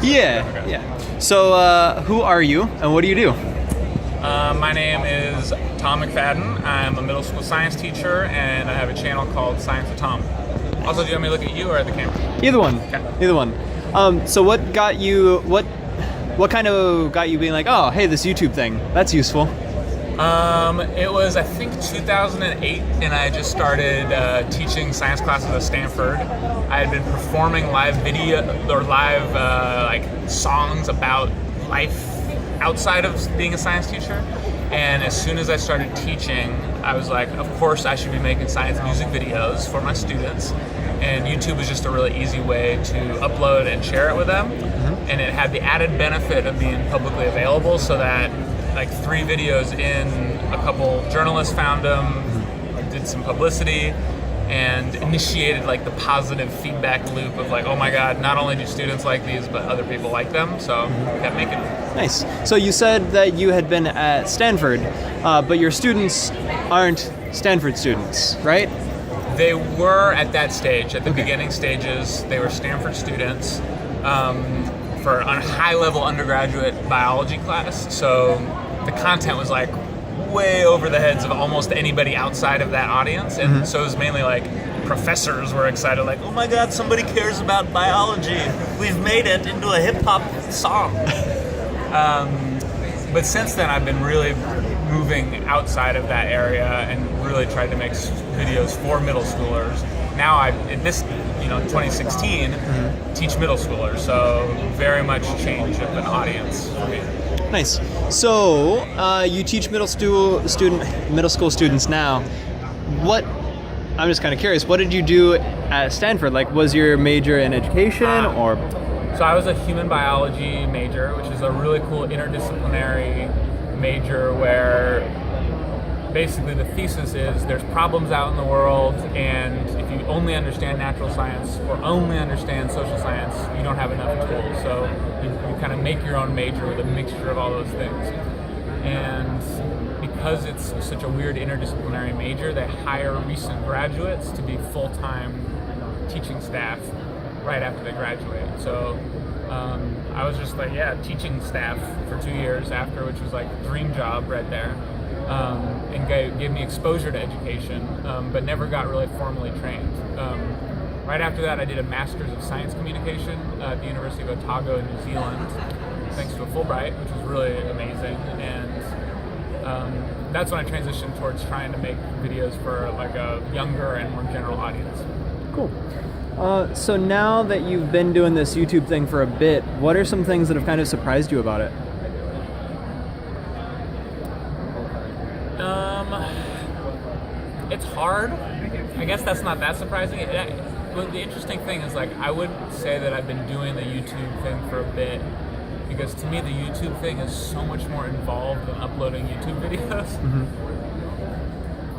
Yeah, Okay. yeah. So, who are you, and what do you do? My name is Tom McFadden. I'm a middle school science teacher, and I have a channel called Science with Tom. Also, do you want me to look at you or at the camera? Either one. Okay. Either one. So, what got you? What kind of got you being like, oh, hey, this YouTube thing, that's useful? It was, I think, 2008, and I just started teaching science classes at Stanford. I had been performing live video or live like songs about life outside of being a science teacher. And as soon as I started teaching, I was like, of course I should be making science music videos for my students. And YouTube was just a really easy way to upload and share it with them. And it had the added benefit of being publicly available, so that like 3 videos in, a couple journalists found them, did some publicity, and initiated like the positive feedback loop of like, oh my God, not only do students like these, but other people like them. So kept making them. Nice. So you said that you had been at Stanford, but your students aren't Stanford students, right? They were at that stage, at the beginning stages, they were Stanford students for a high-level undergraduate biology class. So the content was like way over the heads of almost anybody outside of that audience. And so it was mainly like professors were excited, like, oh my God, somebody cares about biology. We've made it into a hip-hop song. But since then, I've been really moving outside of that area and really tried to make videos for middle schoolers. Now, in 2016, teach middle schoolers, so very much change of an audience for me. Nice. So you teach middle school students now. I'm just kind of curious. What did you do at Stanford? Like, was your major in education or? So I was a human biology major, which is a really cool interdisciplinary major where basically the thesis is there's problems out in the world, and if you only understand natural science or only understand social science, you don't have enough tools. So you kind of make your own major with a mixture of all those things. And because it's such a weird interdisciplinary major, they hire recent graduates to be full-time teaching staff right after they graduate. So I was just like, teaching staff for 2 years after, which was like a dream job right there. And gave me exposure to education, but never got really formally trained. Right after that, I did a Master's of Science Communication at the University of Otago in New Zealand, thanks to a Fulbright, which was really amazing. And that's when I transitioned towards trying to make videos for like a younger and more general audience. Cool. So now that you've been doing this YouTube thing for a bit, what are some things that have kind of surprised you about it? It's hard. I guess that's not that surprising. The interesting thing is, like, I would say that I've been doing the YouTube thing for a bit, because to me the YouTube thing is so much more involved than uploading YouTube videos.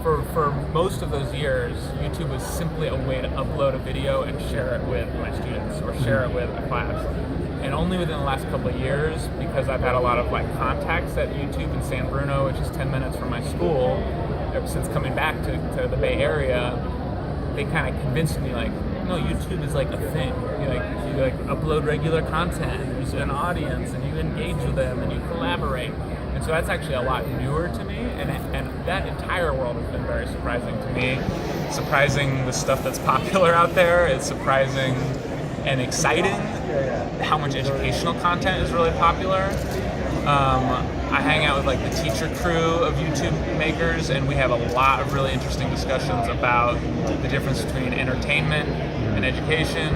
For most of those years, YouTube was simply a way to upload a video and share it with my students or share it with a class. And only within the last couple of years, because I've had a lot of like contacts at YouTube in San Bruno, which is 10 minutes from my school, ever since coming back to the Bay Area, they kind of convinced me, like, no, YouTube is like a thing. You upload regular content, and there's an audience, and you engage with them, and you collaborate. And so that's actually a lot newer to me, and that entire world has been very surprising to me. Surprising the stuff that's popular out there. It's surprising and exciting how much educational content is really popular. I hang out with like the teacher crew of YouTube makers, and we have a lot of really interesting discussions about the difference between entertainment and education,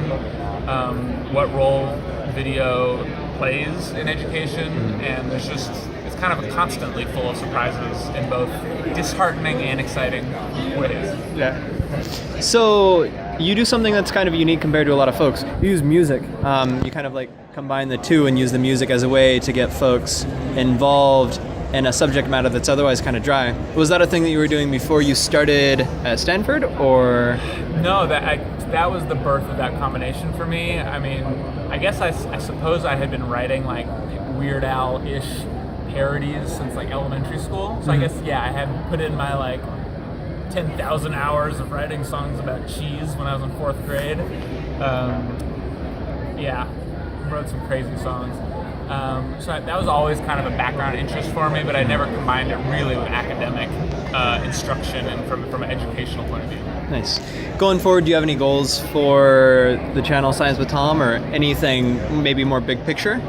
what role video plays in education, and it's kind of constantly full of surprises in both disheartening and exciting ways. Yeah. So you do something that's kind of unique compared to a lot of folks. You use music. You kind of like combine the two and use the music as a way to get folks involved in a subject matter that's otherwise kind of dry. Was that a thing that you were doing before you started at Stanford, or? No, that was the birth of that combination for me. I mean, I guess I suppose I had been writing like Weird Al-ish parodies since like elementary school. So I guess, I had put in my like 10,000 hours of writing songs about cheese when I was in 4th grade. wrote some crazy songs. So that was always kind of a background interest for me, but I never combined it really with academic instruction and from an educational point of view. Nice. Going forward, do you have any goals for the channel Science with Tom, or anything maybe more big picture?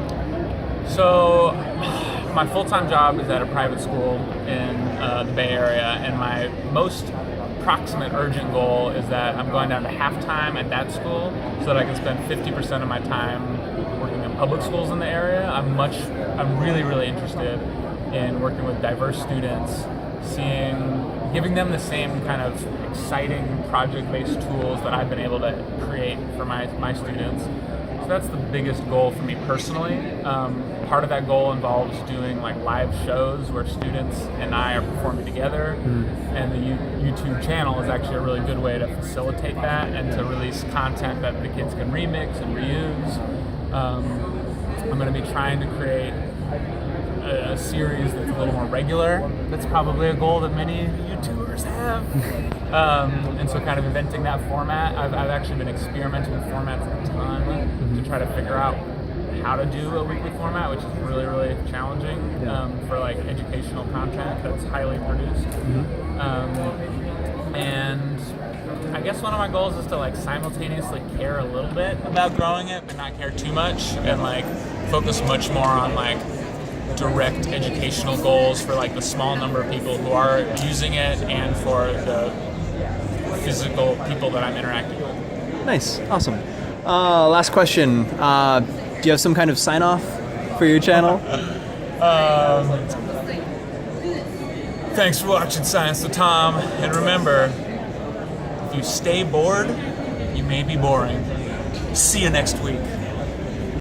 So my full-time job is at a private school in the Bay Area, and my most proximate urgent goal is that I'm going down to half-time at that school so that I can spend 50% of my time working in public schools in the area. I'm really, really interested in working with diverse students, giving them the same kind of exciting project-based tools that I've been able to create for my students. So that's the biggest goal for me personally. Part of that goal involves doing like live shows where students and I are performing together, and the YouTube channel is actually a really good way to facilitate that and to release content that the kids can remix and reuse. I'm going to be trying to create a series that's a little more regular. That's probably a goal that many YouTubers have. And so kind of inventing that format. I've actually been experimenting with formats a ton to try to figure out how to do a weekly format, which is really, really challenging for like educational content that's highly produced. And I guess one of my goals is to like simultaneously care a little bit about growing it, but not care too much, and like focus much more on like direct educational goals for like the small number of people who are using it, and for the physical people that I'm interacting with. Nice, awesome. Last question. Do you have some kind of sign off for your channel? Thanks for watching Science with Tom, and remember, if you stay bored, you may be boring. See you next week.